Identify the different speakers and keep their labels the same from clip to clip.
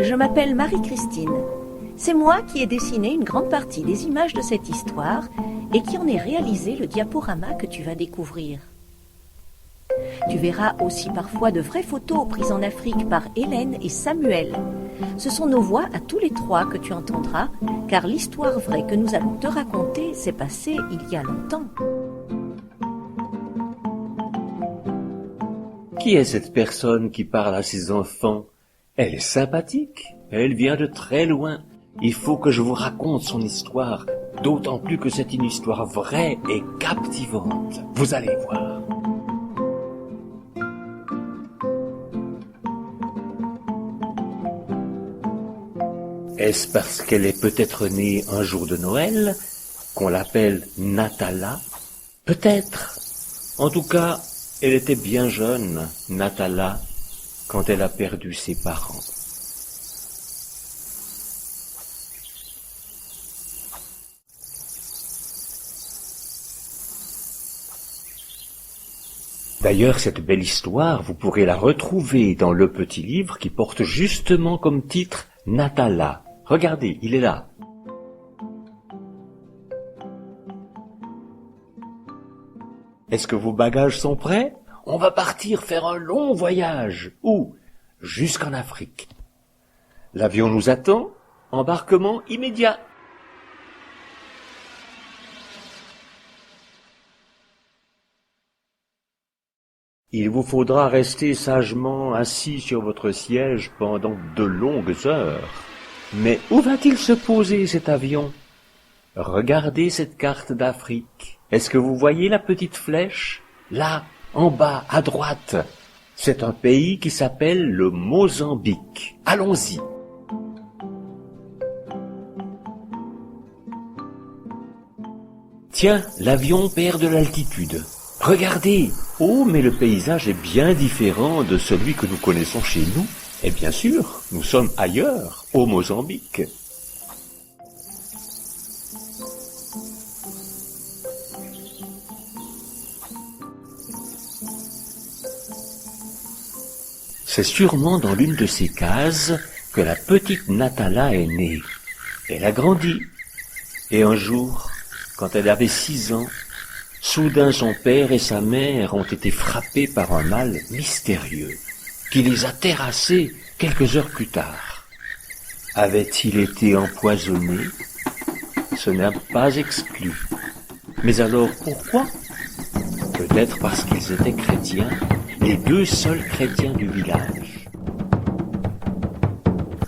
Speaker 1: Je m'appelle Marie-Christine. C'est moi qui ai dessiné une grande partie des images de cette histoire et qui en ai réalisé le diaporama que tu vas découvrir. Tu verras aussi parfois de vraies photos prises en Afrique par Hélène et Samuel. Ce sont nos voix à tous les trois que tu entendras, car l'histoire vraie que nous allons te raconter s'est passée il y a longtemps.
Speaker 2: Qui est cette personne qui parle à ses enfants? Elle est sympathique, elle vient de très loin. Il faut que je vous raconte son histoire, d'autant plus que c'est une histoire vraie et captivante. Vous allez voir. Est-ce parce qu'elle est peut-être née un jour de Noël, qu'on l'appelle Natala? Peut-être. En tout cas, elle était bien jeune, Natala, quand elle a perdu ses parents. D'ailleurs, cette belle histoire, vous pourrez la retrouver dans le petit livre qui porte justement comme titre Natala. Regardez, il est là. Est-ce que vos bagages sont prêts? On va partir faire un long voyage. Où? Jusqu'en Afrique. L'avion nous attend. Embarquement immédiat. Il vous faudra rester sagement assis sur votre siège pendant de longues heures. Mais où va-t-il se poser, cet avion? Regardez cette carte d'Afrique. Est-ce que vous voyez la petite flèche? Là, en bas, à droite. C'est un pays qui s'appelle le Mozambique. Allons-y. Tiens, l'avion perd de l'altitude. Regardez! Oh, mais le paysage est bien différent de celui que nous connaissons chez nous. Et bien sûr, nous sommes ailleurs, au Mozambique. C'est sûrement dans l'une de ces cases que la petite Natala est née. Elle a grandi. Et un jour, quand elle avait 6 ans, soudain son père et sa mère ont été frappés par un mal mystérieux qui les a terrassés quelques heures plus tard. Avait-il été empoisonné? Ce n'est pas exclu. Mais alors pourquoi? Peut-être parce qu'ils étaient chrétiens, les 2 seuls chrétiens du village.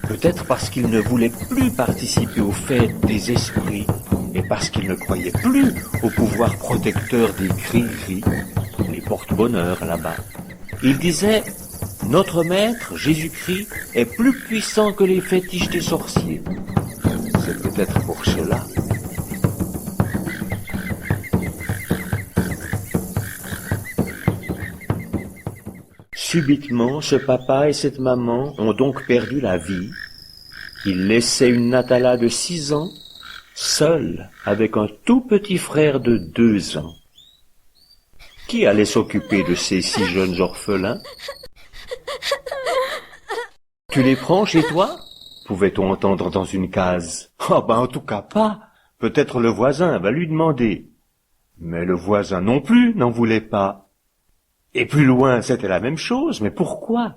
Speaker 2: Peut-être parce qu'ils ne voulaient plus participer aux fêtes des esprits et parce qu'ils ne croyaient plus au pouvoir protecteur des gris-gris, les porte-bonheur là-bas. Ils disaient: notre maître, Jésus-Christ, est plus puissant que les fétiches des sorciers. C'est peut-être pour cela. Subitement, ce papa et cette maman ont donc perdu la vie. Ils laissaient une Natala de 6 ans, seule avec un tout petit frère de 2 ans. Qui allait s'occuper de ces 6 jeunes orphelins? Tu les prends chez toi? Pouvait-on entendre dans une case. En tout cas pas. Peut-être le voisin va lui demander. Mais le voisin non plus n'en voulait pas. Et plus loin, c'était la même chose. Mais pourquoi?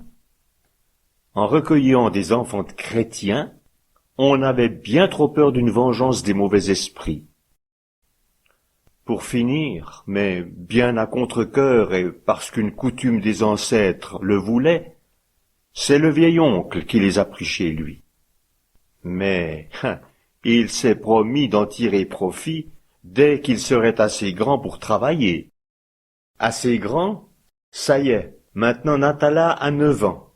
Speaker 2: En recueillant des enfants de chrétiens, on avait bien trop peur d'une vengeance des mauvais esprits. Pour finir, mais bien à contre-cœur et parce qu'une coutume des ancêtres le voulait, c'est le vieil oncle qui les a pris chez lui. Mais il s'est promis d'en tirer profit dès qu'il serait assez grand pour travailler. Assez grand? Ça y est, maintenant Natala a 9 ans.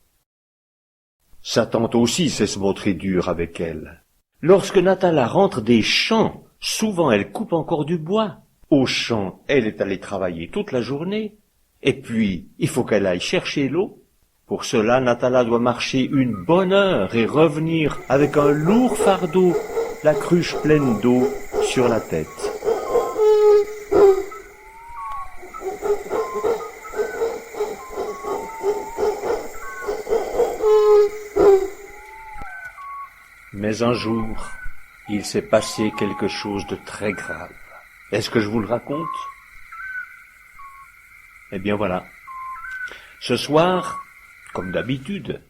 Speaker 2: Sa tante aussi sait se montrer dure avec elle. Lorsque Natala rentre des champs, souvent elle coupe encore du bois. Au champ, elle est allée travailler toute la journée. Et puis, il faut qu'elle aille chercher l'eau. Pour cela, Natala doit marcher une bonne heure et revenir avec un lourd fardeau, la cruche pleine d'eau sur la tête. Mais un jour, il s'est passé quelque chose de très grave. Est-ce que je vous le raconte? Eh bien voilà. Ce soir, comme d'habitude,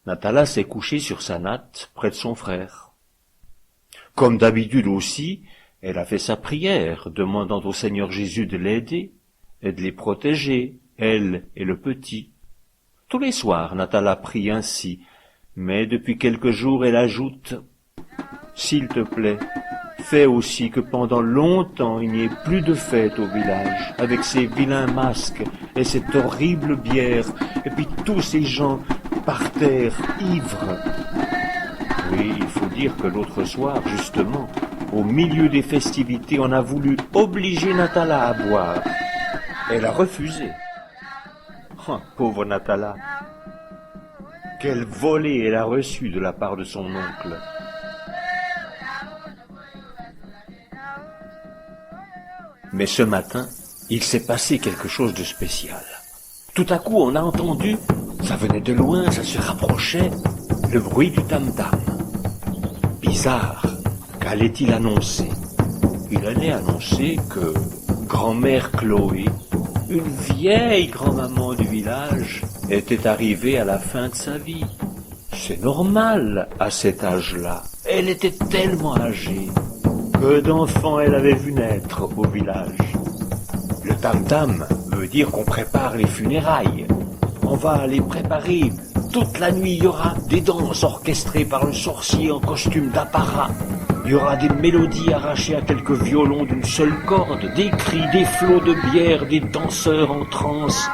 Speaker 2: Natala s'est couchée sur sa natte près de son frère. Comme d'habitude aussi, elle a fait sa prière, demandant au Seigneur Jésus de l'aider et de les protéger, elle et le petit. Tous les soirs, Natala prie ainsi, mais depuis quelques jours, elle ajoute « S'il te plaît, fais aussi que pendant longtemps il n'y ait plus de fête au village, avec ces vilains masques et cette horrible bière, et puis tous ces gens par terre, ivres. » Oui, il faut dire que l'autre soir, justement, au milieu des festivités, on a voulu obliger Natala à boire. Elle a refusé. Oh, pauvre Natala. Quelle volée elle a reçue de la part de son oncle. Mais ce matin, il s'est passé quelque chose de spécial. Tout à coup, on a entendu, ça venait de loin, ça se rapprochait, le bruit du tam-tam. Bizarre, qu'allait-il annoncer? Il allait annoncer que grand-mère Chloé, une vieille grand-maman du village, était arrivée à la fin de sa vie. C'est normal à cet âge-là. Elle était tellement âgée. Peu d'enfants elle avait vu naître au village. Le tam-tam veut dire qu'on prépare les funérailles. On va les préparer. Toute la nuit, il y aura des danses orchestrées par le sorcier en costume d'apparat. Il y aura des mélodies arrachées à quelques violons d'une seule corde, des cris, des flots de bière, des danseurs en transe.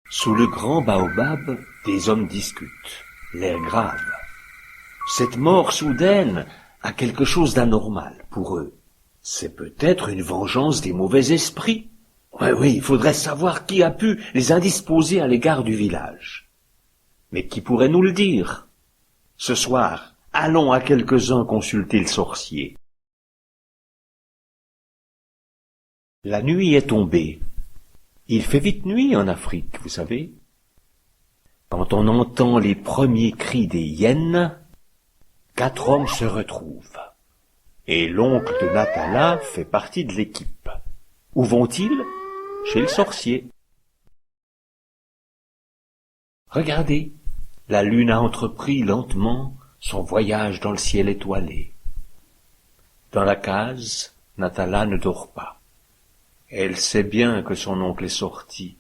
Speaker 2: Sous le grand baobab, des hommes discutent, l'air grave. Cette mort soudaine a quelque chose d'anormal pour eux. C'est peut-être une vengeance des mauvais esprits. Oui, il faudrait savoir qui a pu les indisposer à l'égard du village. Mais qui pourrait nous le dire? Ce soir, allons à quelques-uns consulter le sorcier. La nuit est tombée. Il fait vite nuit en Afrique, vous savez. Quand on entend les premiers cris des hyènes, 4 hommes se retrouvent. Et l'oncle de Natala fait partie de l'équipe. Où vont-ils? Chez le sorcier. Regardez, la lune a entrepris lentement son voyage dans le ciel étoilé. Dans la case, Natala ne dort pas. Elle sait bien que son oncle est sorti,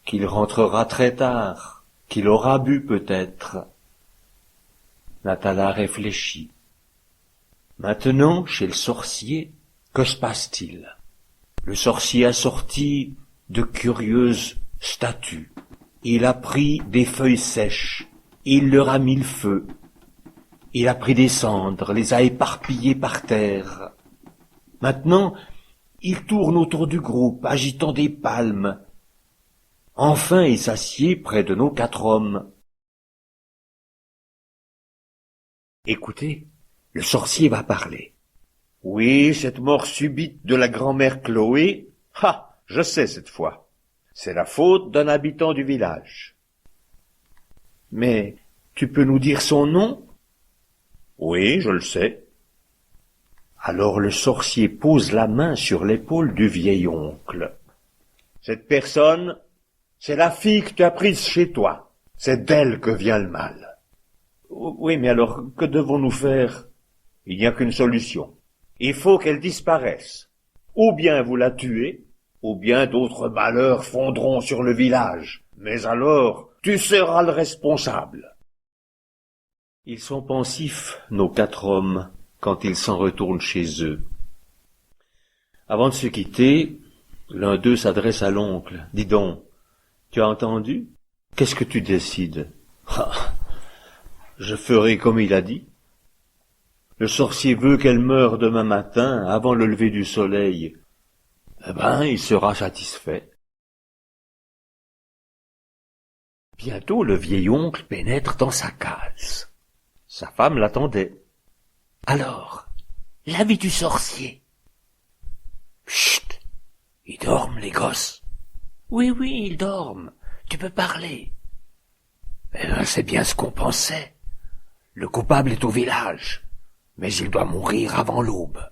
Speaker 2: qu'il rentrera très tard, qu'il aura bu peut-être. Natala réfléchit. Maintenant, chez le sorcier, que se passe-t-il? Le sorcier a sorti de curieuses statues. Il a pris des feuilles sèches, il leur a mis le feu. Il a pris des cendres, les a éparpillées par terre. Maintenant, il tourne autour du groupe, agitant des palmes. Enfin, il s'assied près de nos 4 hommes. Écoutez, le sorcier va parler. Oui, cette mort subite de la grand-mère Chloé, je sais cette fois. C'est la faute d'un habitant du village. Mais tu peux nous dire son nom? Oui, je le sais. Alors le sorcier pose la main sur l'épaule du vieil oncle. Cette personne, c'est la fille que tu as prise chez toi. C'est d'elle que vient le mal. Oui, mais alors, que devons-nous faire? Il n'y a qu'une solution. Il faut qu'elle disparaisse. Ou bien vous la tuez, ou bien d'autres malheurs fondront sur le village. Mais alors, tu seras le responsable. Ils sont pensifs, nos 4 hommes, quand ils s'en retournent chez eux. Avant de se quitter, l'un d'eux s'adresse à l'oncle. Dis donc, tu as entendu? Qu'est-ce que tu décides? Je ferai comme il a dit. Le sorcier veut qu'elle meure demain matin, avant le lever du soleil. Eh ben, il sera satisfait. Bientôt, le vieil oncle pénètre dans sa case. Sa femme l'attendait. Alors, l'avis du sorcier? Chut! Ils dorment, les gosses. Oui, ils dorment.
Speaker 3: tu peux parler. Eh ben, c'est bien ce qu'on pensait. Le coupable est au village, mais il doit mourir avant l'aube.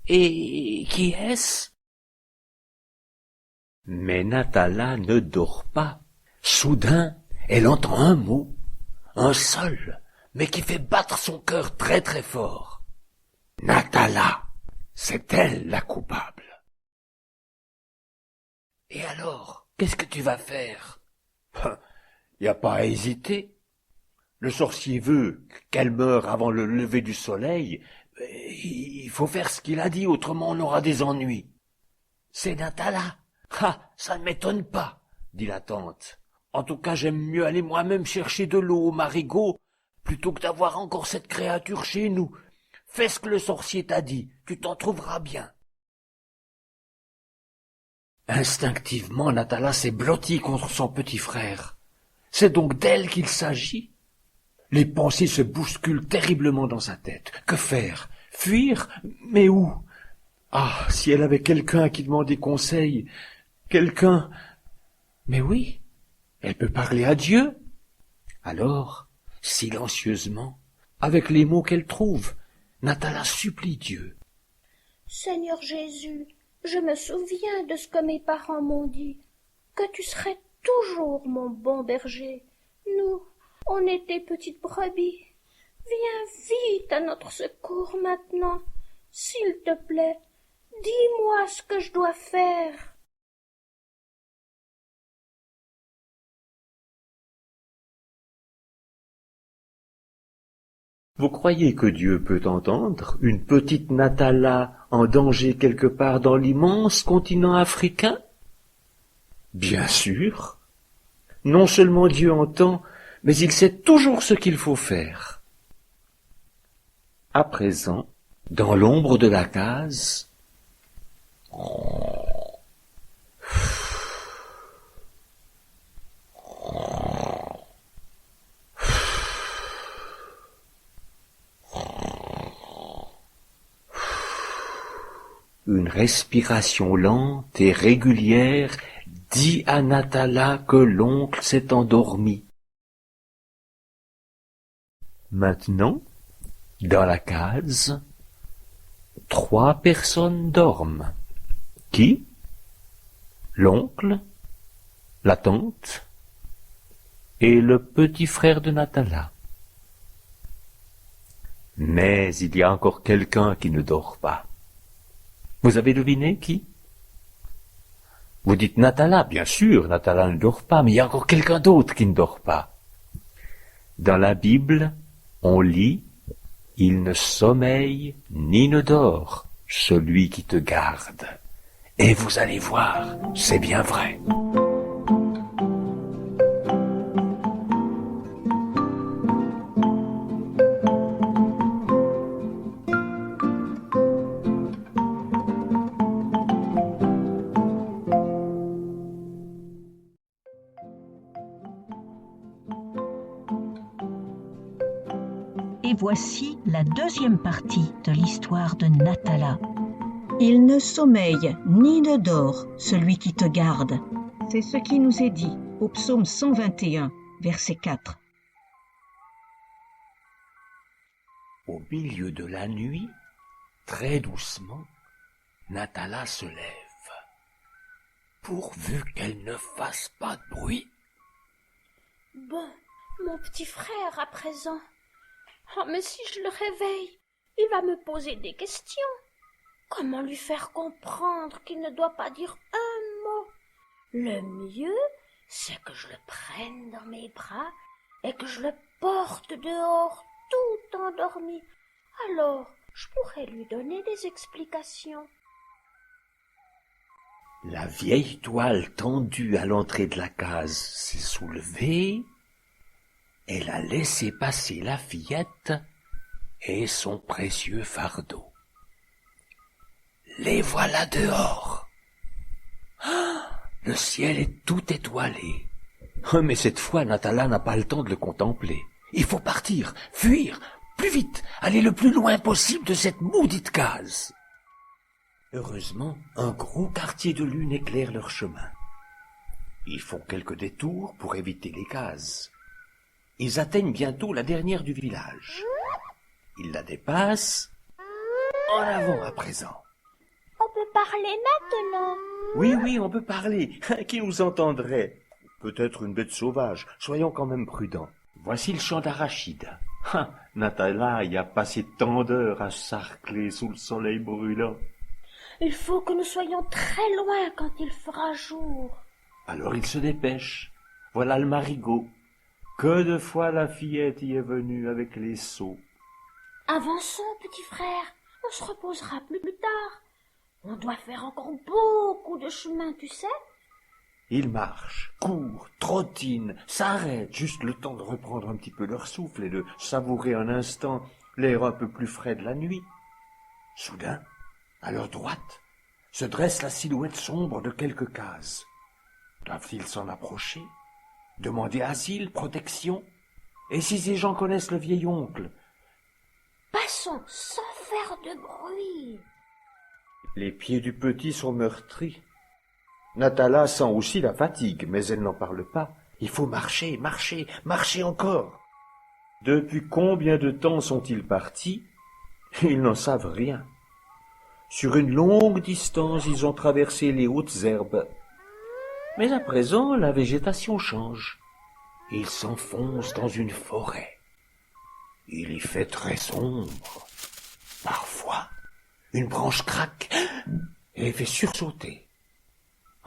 Speaker 3: Et qui est-ce? Mais Natala ne dort pas. Soudain, elle entend un mot, un seul, mais qui fait battre son cœur très très fort. Natala, c'est elle la coupable. Et alors, qu'est-ce que tu vas faire? Y a pas à hésiter. Le sorcier veut qu'elle meure avant le lever du soleil. Il faut faire ce qu'il a dit, autrement on aura des ennuis. C'est Natala. Ah, ça ne m'étonne pas, dit la tante. En tout cas, j'aime mieux aller moi-même chercher de l'eau au marigot, plutôt que d'avoir encore cette créature chez nous. Fais ce que le sorcier t'a dit, tu t'en trouveras bien. Instinctivement, Natala s'est blottie contre son petit frère. C'est donc d'elle qu'il s'agit. Les pensées se bousculent terriblement dans sa tête. Que faire? Fuir? Mais où? Ah, si elle avait quelqu'un à qui demander conseil, quelqu'un... Mais oui, elle peut parler à Dieu. Alors, silencieusement, avec les mots qu'elle trouve, Natala supplie Dieu.
Speaker 4: Seigneur Jésus, je me souviens de ce que mes parents m'ont dit, que tu serais toujours mon bon berger. Nous, on était petites brebis. Viens vite à notre secours maintenant. S'il te plaît, dis-moi ce que je dois faire.
Speaker 2: Vous croyez que Dieu peut entendre une petite Natala en danger quelque part dans l'immense continent africain? Bien sûr. Non seulement Dieu entend, mais il sait toujours ce qu'il faut faire. À présent, dans l'ombre de la case, une respiration lente et régulière dit à Natala que l'oncle s'est endormi. Maintenant, dans la case, 3 personnes dorment. Qui? L'oncle, la tante et le petit frère de Natala. Mais il y a encore quelqu'un qui ne dort pas. Vous avez deviné qui? Vous dites Natala, bien sûr, Natala ne dort pas, mais il y a encore quelqu'un d'autre qui ne dort pas. Dans la Bible, on lit « Il ne sommeille ni ne dort, celui qui te garde ». Et vous allez voir, c'est bien vrai.
Speaker 1: Et voici la deuxième partie de l'histoire de Natala.
Speaker 5: Il ne sommeille ni ne dort, celui qui te garde. C'est ce qui nous est dit au psaume 121, verset 4.
Speaker 3: Au milieu de la nuit, très doucement, Natala se lève. Pourvu qu'elle ne fasse pas de bruit.
Speaker 4: Bon, mon petit frère à présent. Oh, mais si je le réveille, il va me poser des questions. Comment lui faire comprendre qu'il ne doit pas dire un mot? Le mieux, c'est que je le prenne dans mes bras et que je le porte dehors tout endormi. Alors, je pourrais lui donner des explications.
Speaker 3: La vieille toile tendue à l'entrée de la case s'est soulevée. Elle a laissé passer la fillette et son précieux fardeau. Les voilà dehors. Ah, le ciel est tout étoilé. Oh, mais cette fois, Natala n'a pas le temps de le contempler. Il faut partir, fuir, plus vite, aller le plus loin possible de cette maudite case. Heureusement, un gros quartier de lune éclaire leur chemin. Ils font quelques détours pour éviter les cases. Ils atteignent bientôt la dernière du village. Ils la dépassent. En avant à présent.
Speaker 4: On peut parler maintenant.
Speaker 2: Oui, on peut parler. Qui nous entendrait? Peut-être une bête sauvage. Soyons quand même prudents.
Speaker 3: Voici le champ d'arachide.
Speaker 2: Natala y a passé tant d'heures à sarcler sous le soleil brûlant.
Speaker 4: Il faut que nous soyons très loin quand il fera jour.
Speaker 3: Alors il se dépêche. Voilà le marigot.
Speaker 2: Que de fois la fillette y est venue avec les seaux.
Speaker 4: Avançons, petit frère. On se reposera plus tard. On doit faire encore beaucoup de chemin, tu sais.
Speaker 3: Ils marchent, courent, trottinent, s'arrêtent, juste le temps de reprendre un petit peu leur souffle et de savourer un instant l'air un peu plus frais de la nuit. Soudain, à leur droite, se dresse la silhouette sombre de quelques cases. Doivent-ils s'en approcher? Demander asile, protection? Et si ces gens connaissent le vieil oncle?
Speaker 4: Passons sans faire de bruit.
Speaker 2: Les pieds du petit sont meurtris. Natala sent aussi la fatigue, mais elle n'en parle pas.
Speaker 3: Il faut marcher, marcher, marcher encore.
Speaker 2: Depuis combien de temps sont-ils partis? Ils n'en savent rien. Sur une longue distance, ils ont traversé les hautes herbes. Mais à présent, la végétation change.
Speaker 3: Ils s'enfoncent dans une forêt. Il y fait très sombre. Parfois, une branche craque et les fait sursauter.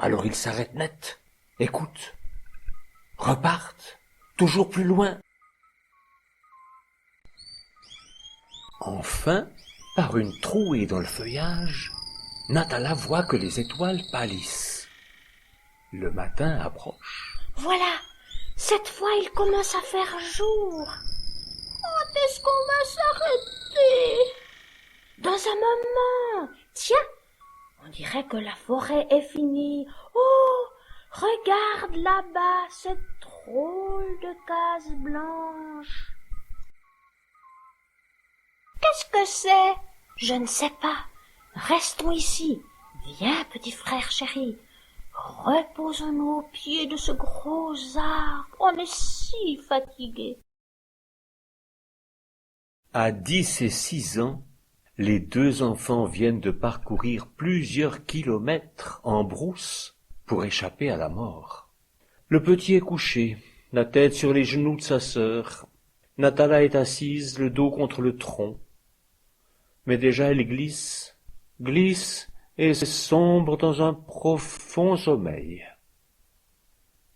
Speaker 3: Alors ils s'arrêtent net, écoutent, repartent, toujours plus loin. Enfin, par une trouée dans le feuillage, Natala voit que les étoiles pâlissent. Le matin approche.
Speaker 4: Voilà, cette fois il commence à faire jour. Quand est-ce qu'on va s'arrêter? Dans un moment. Tiens, on dirait que la forêt est finie. Oh, regarde là-bas cette drôle de case blanche. Qu'est-ce que c'est? Je ne sais pas. Restons ici. Viens, petit frère chéri. Reposons-nous au pied de ce gros arbre. On est si fatigués.
Speaker 3: À 10 et 6 ans, les deux enfants viennent de parcourir plusieurs kilomètres en brousse pour échapper à la mort. Le petit est couché, la tête sur les genoux de sa sœur. Natala est assise, le dos contre le tronc. Mais déjà elle glisse et sombre dans un profond sommeil.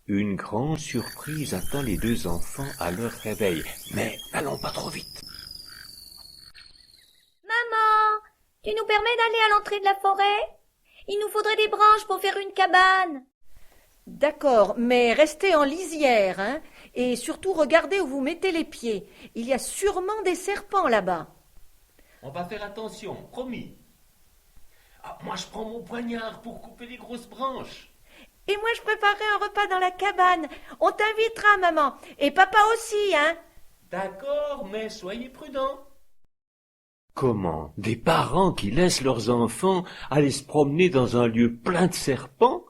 Speaker 3: Une grande surprise attend les deux enfants à leur réveil, mais n'allons pas trop vite.
Speaker 1: Maman, tu nous permets d'aller à l'entrée de la forêt? Il nous faudrait des branches pour faire une cabane. D'accord, mais restez en lisière, hein, et surtout regardez où vous mettez les pieds. Il y a sûrement des serpents là-bas.
Speaker 3: On va faire attention, promis. Ah, moi je prends mon poignard pour couper les grosses branches.
Speaker 1: Et moi je préparerai un repas dans la cabane. On t'invitera, maman, et papa aussi, hein.
Speaker 3: D'accord, mais soyez prudents. Comment? Des parents qui laissent leurs enfants aller se promener dans un lieu plein de serpents?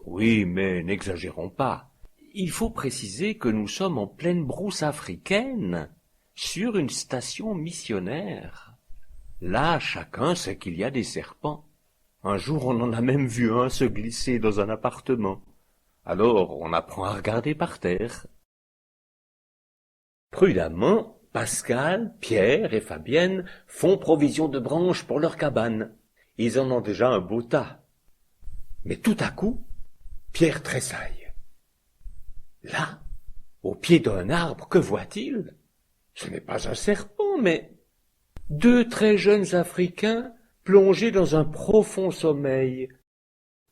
Speaker 3: Oui, mais n'exagérons pas. Il faut préciser que nous sommes en pleine brousse africaine, sur une station missionnaire. Là, chacun sait qu'il y a des serpents. Un jour, on en a même vu un se glisser dans un appartement. Alors, on apprend à regarder par terre. Prudemment, Pascal, Pierre et Fabienne font provision de branches pour leur cabane. Ils en ont déjà un beau tas. Mais tout à coup, Pierre tressaille. Là, au pied d'un arbre, que voit-il? Ce n'est pas un serpent, mais deux très jeunes Africains plongés dans un profond sommeil.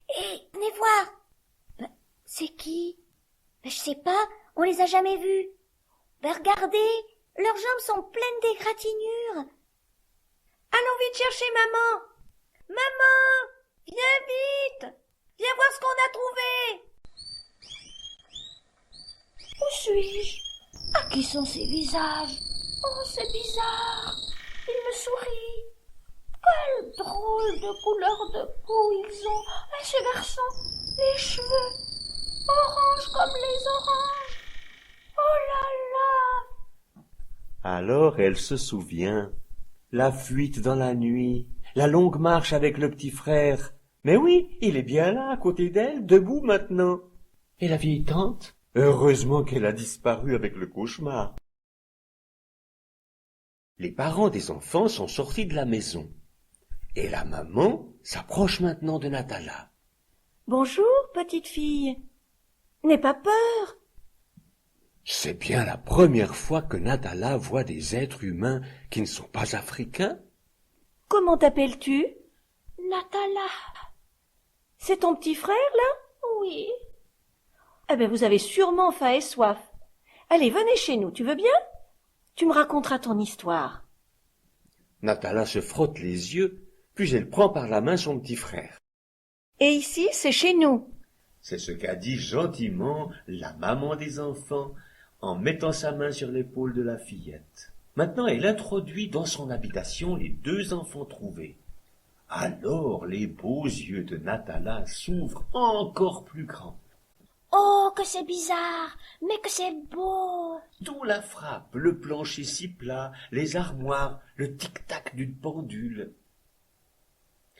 Speaker 6: Hé, venez voir. C'est qui? Je sais pas, on les a jamais vus. Regardez, leurs jambes sont pleines d'égratignures.
Speaker 1: Allons vite chercher maman. Maman, viens vite. Viens voir ce qu'on a trouvé.
Speaker 4: Où suis-je? À qui sont ces visages? Oh, c'est bizarre. Ils me sourient. Quelle drôle de couleur de peau ils ont. Et ce garçon, les cheveux orange comme les oranges. Oh là là!
Speaker 2: Alors elle se souvient. La fuite dans la nuit, la longue marche avec le petit frère. Mais oui, il est bien là, à côté d'elle, debout maintenant. Et la vieille tante? Heureusement qu'elle a disparu avec le cauchemar. Les parents des enfants sont sortis de la maison. Et la maman s'approche maintenant de Natala.
Speaker 1: Bonjour, petite fille. N'aie pas peur.
Speaker 2: C'est bien la première fois que Natala voit des êtres humains qui ne sont pas africains.
Speaker 1: Comment t'appelles-tu?
Speaker 4: Natala.
Speaker 1: C'est ton petit frère, là?
Speaker 4: Oui.
Speaker 1: Eh bien, vous avez sûrement faim et soif. Allez, venez chez nous, tu veux bien? Tu me raconteras ton histoire.
Speaker 2: Natala se frotte les yeux, puis elle prend par la main son petit frère.
Speaker 1: Et ici, c'est chez nous.
Speaker 2: C'est ce qu'a dit gentiment la maman des enfants en mettant sa main sur l'épaule de la fillette. Maintenant, elle introduit dans son habitation les deux enfants trouvés. Alors les beaux yeux de Natala s'ouvrent encore plus grands.
Speaker 4: Oh, que c'est bizarre, mais que c'est beau.
Speaker 2: Tout la frappe, le plancher si plat, les armoires, le tic-tac d'une pendule.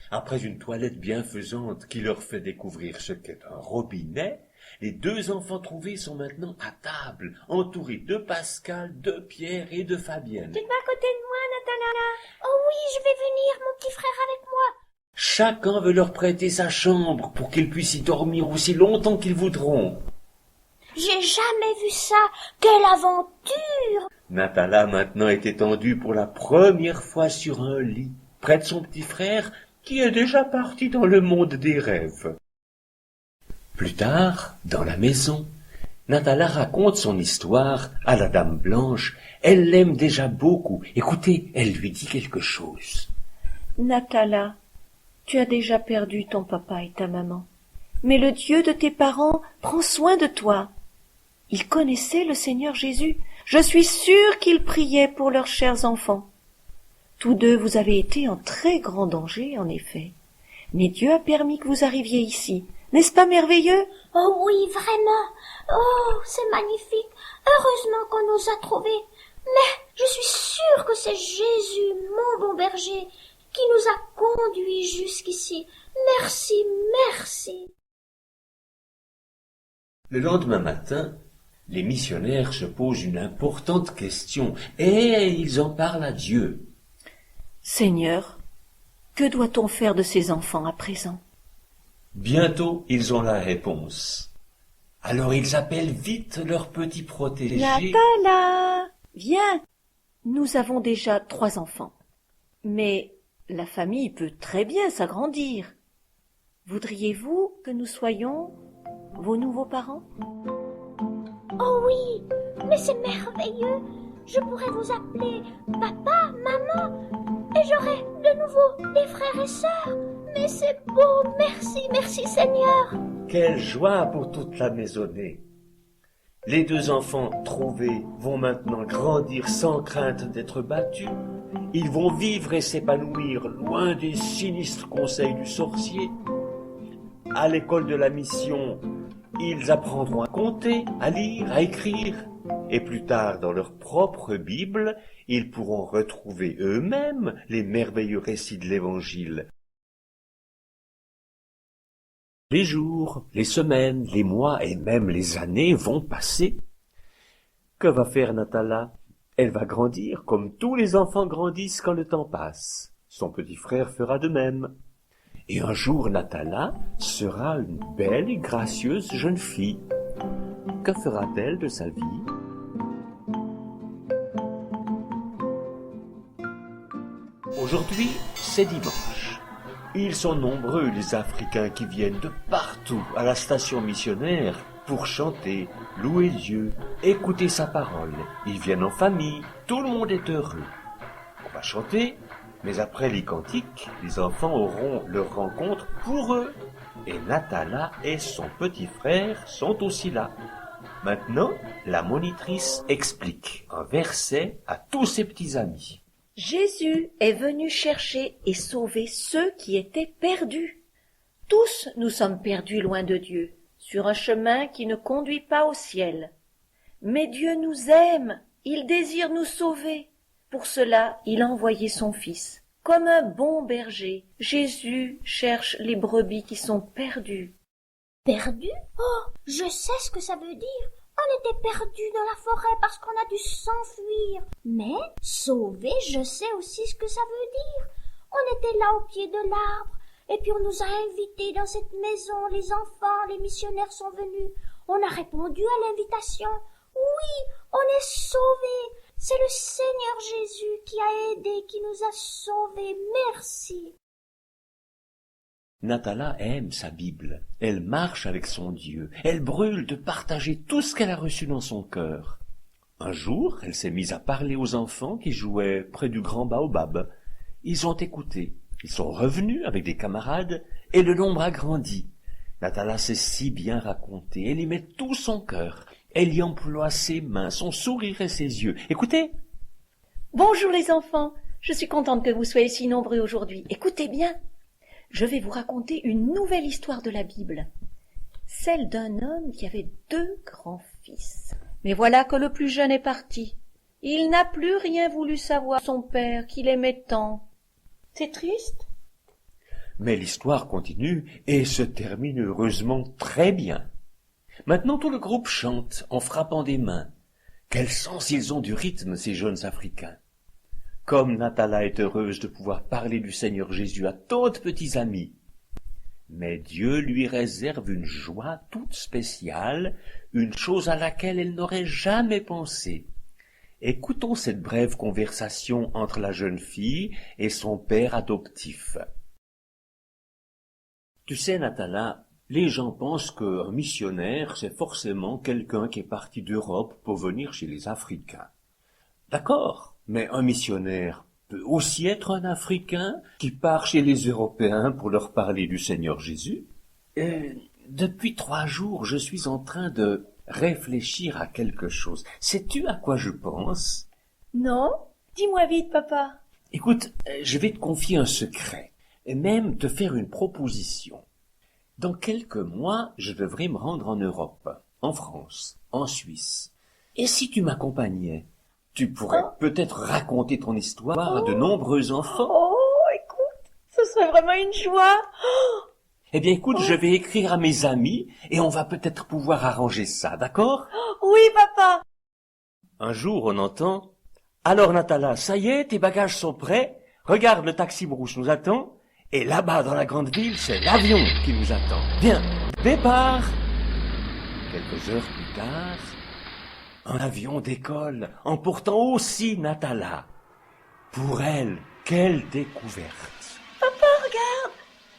Speaker 2: Après une toilette bienfaisante qui leur fait découvrir ce qu'est un robinet, les deux enfants trouvés sont maintenant à table, entourés de Pascal, de Pierre et de Fabienne.
Speaker 4: Tu te mets à côté de moi, Natala? Oh oui, je vais venir, mon petit frère avec moi.
Speaker 2: Chacun veut leur prêter sa chambre pour qu'ils puissent y dormir aussi longtemps qu'ils voudront.
Speaker 4: J'ai jamais vu ça. Quelle aventure!
Speaker 2: Natala maintenant est étendue pour la première fois sur un lit, près de son petit frère, qui est déjà parti dans le monde des rêves. Plus tard, dans la maison, Natala raconte son histoire à la Dame Blanche. Elle l'aime déjà beaucoup. Écoutez, elle lui dit quelque chose.
Speaker 1: Natala, tu as déjà perdu ton papa et ta maman. Mais le Dieu de tes parents prend soin de toi. Il connaissait le Seigneur Jésus. Je suis sûre qu'il priait pour leurs chers enfants. Tous deux, vous avez été en très grand danger, en effet. Mais Dieu a permis que vous arriviez ici. N'est-ce pas merveilleux?
Speaker 4: Oh oui, vraiment. Oh, c'est magnifique. Heureusement qu'on nous a trouvés. Mais je suis sûre que c'est Jésus, mon bon berger, qui nous a conduits jusqu'ici. Merci, merci.
Speaker 2: Le lendemain matin, les missionnaires se posent une importante question et ils en parlent à Dieu.
Speaker 1: Seigneur, que doit-on faire de ces enfants à présent?
Speaker 2: Bientôt, ils ont la réponse. Alors ils appellent vite leur petit protégé.
Speaker 1: Natala, viens. Nous avons déjà 3 enfants. Mais la famille peut très bien s'agrandir. Voudriez-vous que nous soyons vos nouveaux parents?
Speaker 4: Oh oui, mais c'est merveilleux. Je pourrais vous appeler papa, maman, et j'aurai de nouveau des frères et sœurs. Mais c'est beau, merci, merci Seigneur.
Speaker 2: Quelle joie pour toute la maisonnée. Les 2 enfants trouvés vont maintenant grandir sans crainte d'être battus. Ils vont vivre et s'épanouir loin des sinistres conseils du sorcier. À l'école de la mission, ils apprendront à compter, à lire, à écrire. Et plus tard, dans leur propre Bible, ils pourront retrouver eux-mêmes les merveilleux récits de l'Évangile. Les jours, les semaines, les mois et même les années vont passer. Que va faire Natala? Elle va grandir comme tous les enfants grandissent quand le temps passe. Son petit frère fera de même. Et un jour, Natala sera une belle et gracieuse jeune fille. Que fera-t-elle de sa vie? Aujourd'hui, c'est dimanche. Ils sont nombreux, les Africains, qui viennent de partout à la station missionnaire pour chanter, louer Dieu, écouter sa parole. Ils viennent en famille, tout le monde est heureux. On va chanter, mais après les cantiques, les enfants auront leur rencontre pour eux. Et Natala et son petit frère sont aussi là. Maintenant, la monitrice explique un verset à tous ses petits amis.
Speaker 1: Jésus est venu chercher et sauver ceux qui étaient perdus. Tous nous sommes perdus loin de Dieu, sur un chemin qui ne conduit pas au ciel. Mais Dieu nous aime, il désire nous sauver. Pour cela, il a envoyé son Fils. Comme un bon berger, Jésus cherche les brebis qui sont perdues.
Speaker 4: Perdu? Oh, je sais ce que ça veut dire. On était perdus dans la forêt parce qu'on a dû s'enfuir. Mais sauver, je sais aussi ce que ça veut dire. On était là au pied de l'arbre, et puis on nous a invités dans cette maison. Les enfants, les missionnaires sont venus. On a répondu à l'invitation. Oui, on est sauvés. C'est le Seigneur Jésus qui a aidé, qui nous a sauvés. Merci.
Speaker 3: Natala aime sa Bible, elle marche avec son Dieu, elle brûle de partager tout ce qu'elle a reçu dans son cœur. Un jour, elle s'est mise à parler aux enfants qui jouaient près du grand baobab. Ils ont écouté, ils sont revenus avec des camarades, et le nombre a grandi. Natala sait si bien raconter, elle y met tout son cœur, elle y emploie ses mains, son sourire et ses yeux. Écoutez.
Speaker 1: Bonjour les enfants, je suis contente que vous soyez si nombreux aujourd'hui. Écoutez bien. Je vais vous raconter une nouvelle histoire de la Bible, celle d'un homme qui avait 2 grands-fils. Mais voilà que le plus jeune est parti. Il n'a plus rien voulu savoir de son père qu'il aimait tant. C'est triste.
Speaker 3: Mais l'histoire continue et se termine heureusement très bien. Maintenant tout le groupe chante en frappant des mains. Quel sens ils ont du rythme, ces jeunes Africains. Comme Natala est heureuse de pouvoir parler du Seigneur Jésus à tant de petits amis. Mais Dieu lui réserve une joie toute spéciale, une chose à laquelle elle n'aurait jamais pensé. Écoutons cette brève conversation entre la jeune fille et son père adoptif. Tu sais, Natala, les gens pensent qu'un missionnaire, c'est forcément quelqu'un qui est parti d'Europe pour venir chez les Africains. D'accord. Mais un missionnaire peut aussi être un Africain qui part chez les Européens pour leur parler du Seigneur Jésus. Depuis 3 jours, je suis en train de réfléchir à quelque chose. Sais-tu à quoi je pense?
Speaker 1: Non? Dis-moi vite, papa.
Speaker 3: Écoute, je vais te confier un secret, et même te faire une proposition. Dans quelques mois, je devrais me rendre en Europe, en France, en Suisse. Et si tu m'accompagnais? Tu pourrais peut-être raconter ton histoire à de nombreux enfants.
Speaker 1: Oh, écoute, ce serait vraiment une joie.
Speaker 3: Eh bien, écoute, je vais écrire à mes amis et on va peut-être pouvoir arranger ça, d'accord?
Speaker 1: Oui, papa.
Speaker 3: Un jour, on entend « Alors, Natala, ça y est, tes bagages sont prêts? Regarde, le taxi rouge nous attend. Et là-bas, dans la grande ville, c'est l'avion qui nous attend. Bien, départ !» Quelques heures plus tard, un avion décolle, emportant aussi Natala. Pour elle, quelle découverte!
Speaker 1: Papa, regarde!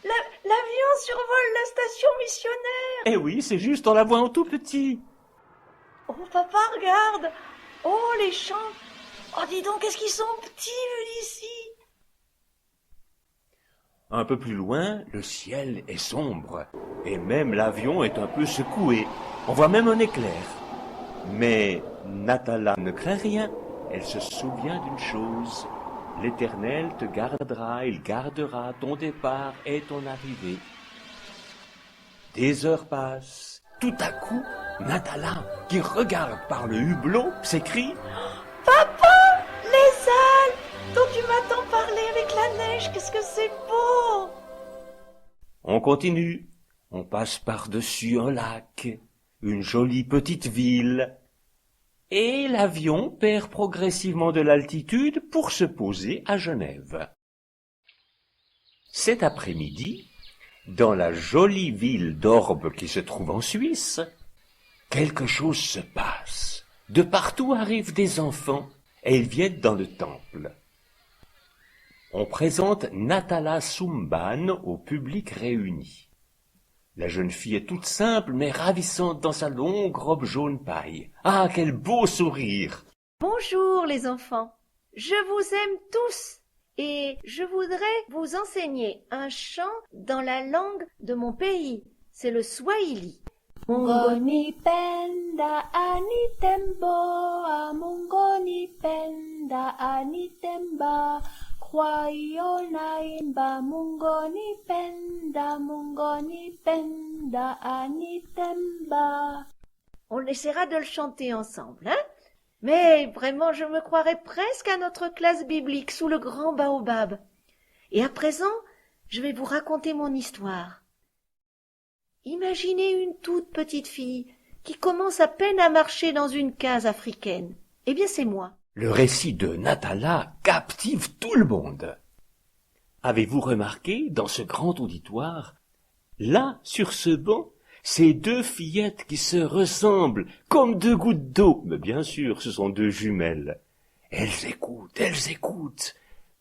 Speaker 1: L'avion survole la station missionnaire!
Speaker 3: Eh oui, c'est juste, on la voit en tout petit.
Speaker 1: Oh, papa, regarde! Oh, les champs! Oh, dis donc, qu'est-ce qu'ils sont petits, vus d'ici!
Speaker 3: Un peu plus loin, le ciel est sombre, et même l'avion est un peu secoué. On voit même un éclair. Mais Natala ne craint rien, elle se souvient d'une chose. L'Éternel te gardera, il gardera ton départ et ton arrivée. Des heures passent. Tout à coup, Natala, qui regarde par le hublot, s'écrie
Speaker 1: « Papa, les Alpes dont tu m'as tant parlé avec la neige, qu'est-ce que c'est beau !»
Speaker 3: On continue, on passe par-dessus un lac, une jolie petite ville, et l'avion perd progressivement de l'altitude pour se poser à Genève. Cet après-midi, dans la jolie ville d'Orbe qui se trouve en Suisse, quelque chose se passe. De partout arrivent des enfants, et ils viennent dans le temple. On présente Natala Sumban au public réuni. La jeune fille est toute simple mais ravissante dans sa longue robe jaune paille. Ah, quel beau sourire!
Speaker 1: Bonjour les enfants, je vous aime tous et je voudrais vous enseigner un chant dans la langue de mon pays, c'est le Swahili.
Speaker 4: Mungoni penda anitembo, mungoni penda anitemba, Huaionaimba mungoni penda anitemba.
Speaker 1: On essaiera de le chanter ensemble, hein? Mais vraiment, je me croirais presque à notre classe biblique sous le grand baobab. Et à présent, je vais vous raconter mon histoire. Imaginez une toute petite fille qui commence à peine à marcher dans une case africaine. Eh bien, c'est moi.
Speaker 3: Le récit de Natala captive tout le monde. Avez-vous remarqué, dans ce grand auditoire, là, sur ce banc, ces deux fillettes qui se ressemblent comme deux gouttes d'eau. Mais bien sûr, ce sont deux jumelles. Elles écoutent.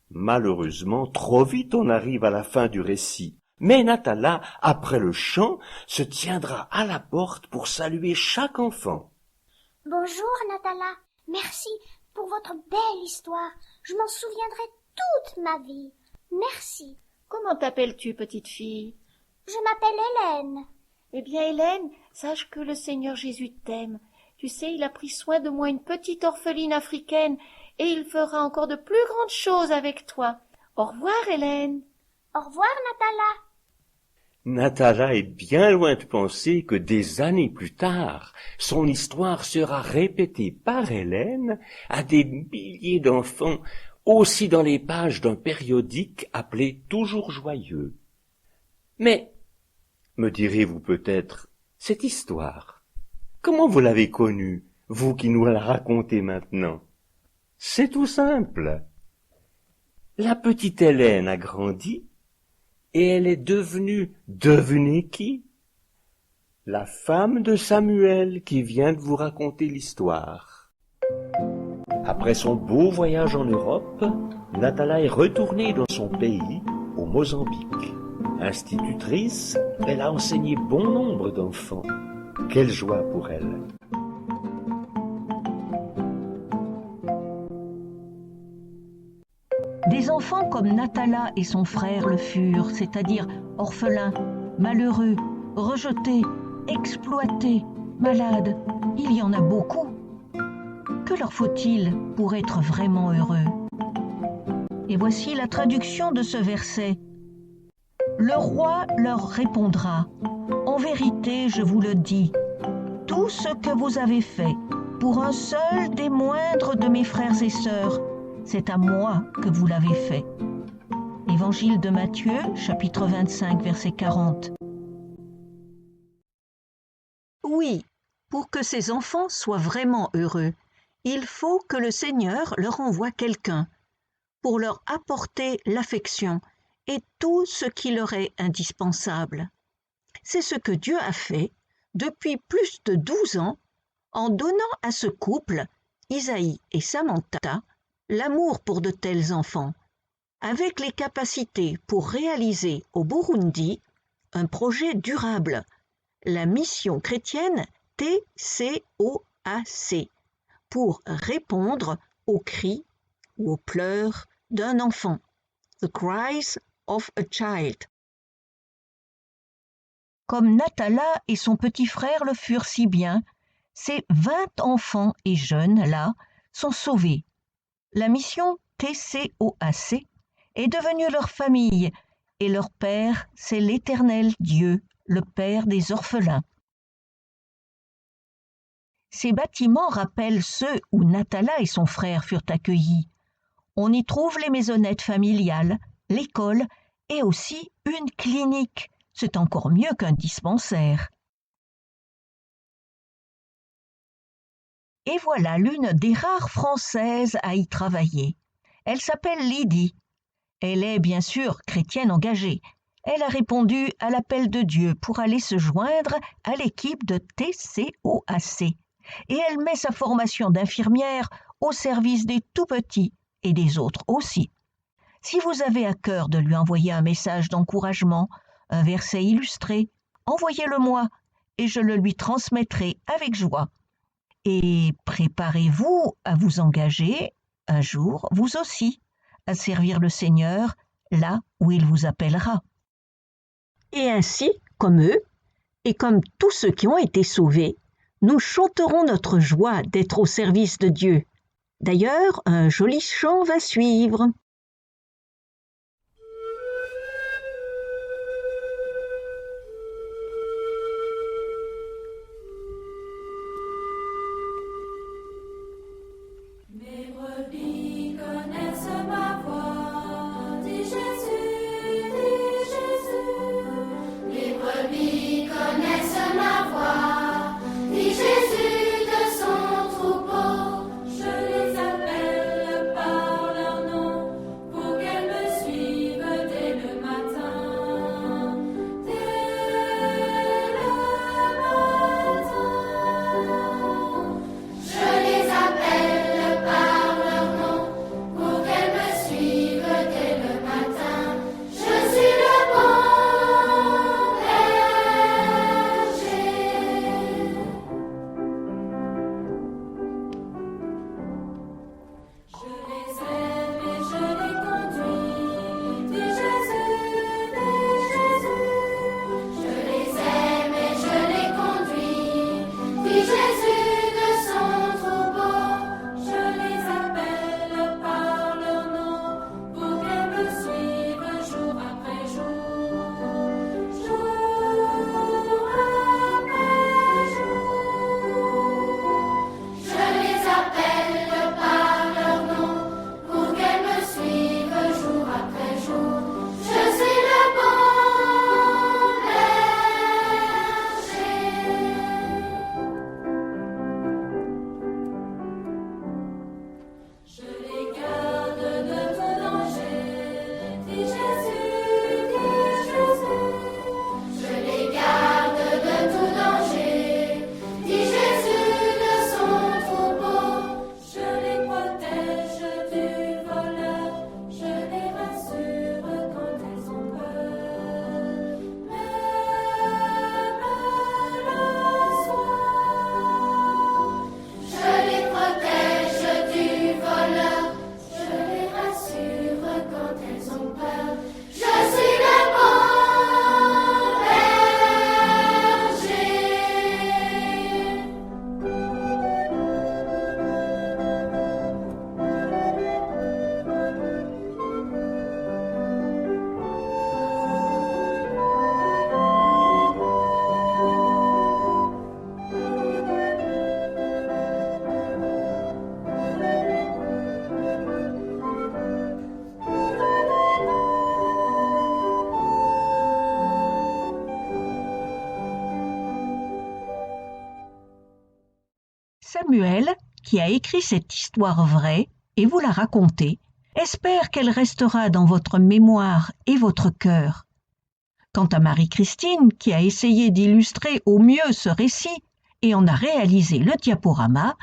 Speaker 3: Malheureusement, trop vite on arrive à la fin du récit. Mais Natala, après le chant, se tiendra à la porte pour saluer chaque enfant.
Speaker 6: Bonjour, Natala. Merci pour votre belle histoire. Je m'en souviendrai toute ma vie. Merci.
Speaker 1: Comment t'appelles-tu, petite fille?
Speaker 6: Je m'appelle Hélène.
Speaker 1: Eh bien, Hélène, sache que le Seigneur Jésus t'aime. Tu sais, il a pris soin de moi, une petite orpheline africaine, et il fera encore de plus grandes choses avec toi. Au revoir, Hélène.
Speaker 6: Au revoir, Natala.
Speaker 3: Natala est bien loin de penser que des années plus tard, son histoire sera répétée par Hélène à des milliers d'enfants, aussi dans les pages d'un périodique appelé Toujours Joyeux. Mais, me direz-vous peut-être, cette histoire, comment vous l'avez connue, vous qui nous la racontez maintenant? C'est tout simple. La petite Hélène a grandi et elle est devenue, devinez qui? La femme de Samuel qui vient de vous raconter l'histoire. Après son beau voyage en Europe, Natala est retournée dans son pays, au Mozambique. Institutrice, elle a enseigné bon nombre d'enfants. Quelle joie pour elle!
Speaker 5: Des enfants comme Natala et son frère le furent, c'est-à-dire orphelins, malheureux, rejetés, exploités, malades. Il y en a beaucoup. Que leur faut-il pour être vraiment heureux? Et voici la traduction de ce verset. Le roi leur répondra, « En vérité, je vous le dis, tout ce que vous avez fait pour un seul des moindres de mes frères et sœurs, c'est à moi que vous l'avez fait. » Évangile de Matthieu, chapitre 25, verset 40. Oui, pour que ces enfants soient vraiment heureux, il faut que le Seigneur leur envoie quelqu'un pour leur apporter l'affection et tout ce qui leur est indispensable. C'est ce que Dieu a fait depuis plus de 12 ans en donnant à ce couple, Isaïe et Samantha, l'amour pour de tels enfants, avec les capacités pour réaliser au Burundi un projet durable, la mission chrétienne TCOAC, pour répondre aux cris ou aux pleurs d'un enfant, The Cries of a Child. Comme Natala et son petit frère le furent si bien, ces 20 enfants et jeunes là sont sauvés. La mission TCOAC est devenue leur famille et leur père, c'est l'Éternel Dieu, le Père des orphelins. Ces bâtiments rappellent ceux où Natala et son frère furent accueillis. On y trouve les maisonnettes familiales, l'école et aussi une clinique. C'est encore mieux qu'un dispensaire. Et voilà l'une des rares Françaises à y travailler. Elle s'appelle Lydie. Elle est bien sûr chrétienne engagée. Elle a répondu à l'appel de Dieu pour aller se joindre à l'équipe de TCOAC. Et elle met sa formation d'infirmière au service des tout-petits et des autres aussi. Si vous avez à cœur de lui envoyer un message d'encouragement, un verset illustré, envoyez-le-moi et je le lui transmettrai avec joie. Et préparez-vous à vous engager, un jour, vous aussi, à servir le Seigneur là où il vous appellera. Et ainsi, comme eux, et comme tous ceux qui ont été sauvés, nous chanterons notre joie d'être au service de Dieu. D'ailleurs, un joli chant va suivre. Samuel, qui a écrit cette histoire vraie et vous la racontez, espère qu'elle restera dans votre mémoire et votre cœur. Quant à Marie-Christine, qui a essayé d'illustrer au mieux ce récit et en a réalisé le diaporama,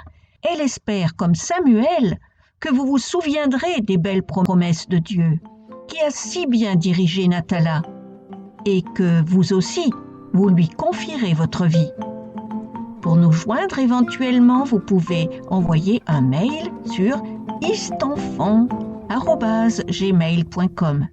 Speaker 5: elle espère, comme Samuel, que vous vous souviendrez des belles promesses de Dieu, qui a si bien dirigé Natala, et que vous aussi, vous lui confierez votre vie. Pour nous joindre éventuellement, vous pouvez envoyer un mail sur istenfant@gmail.com.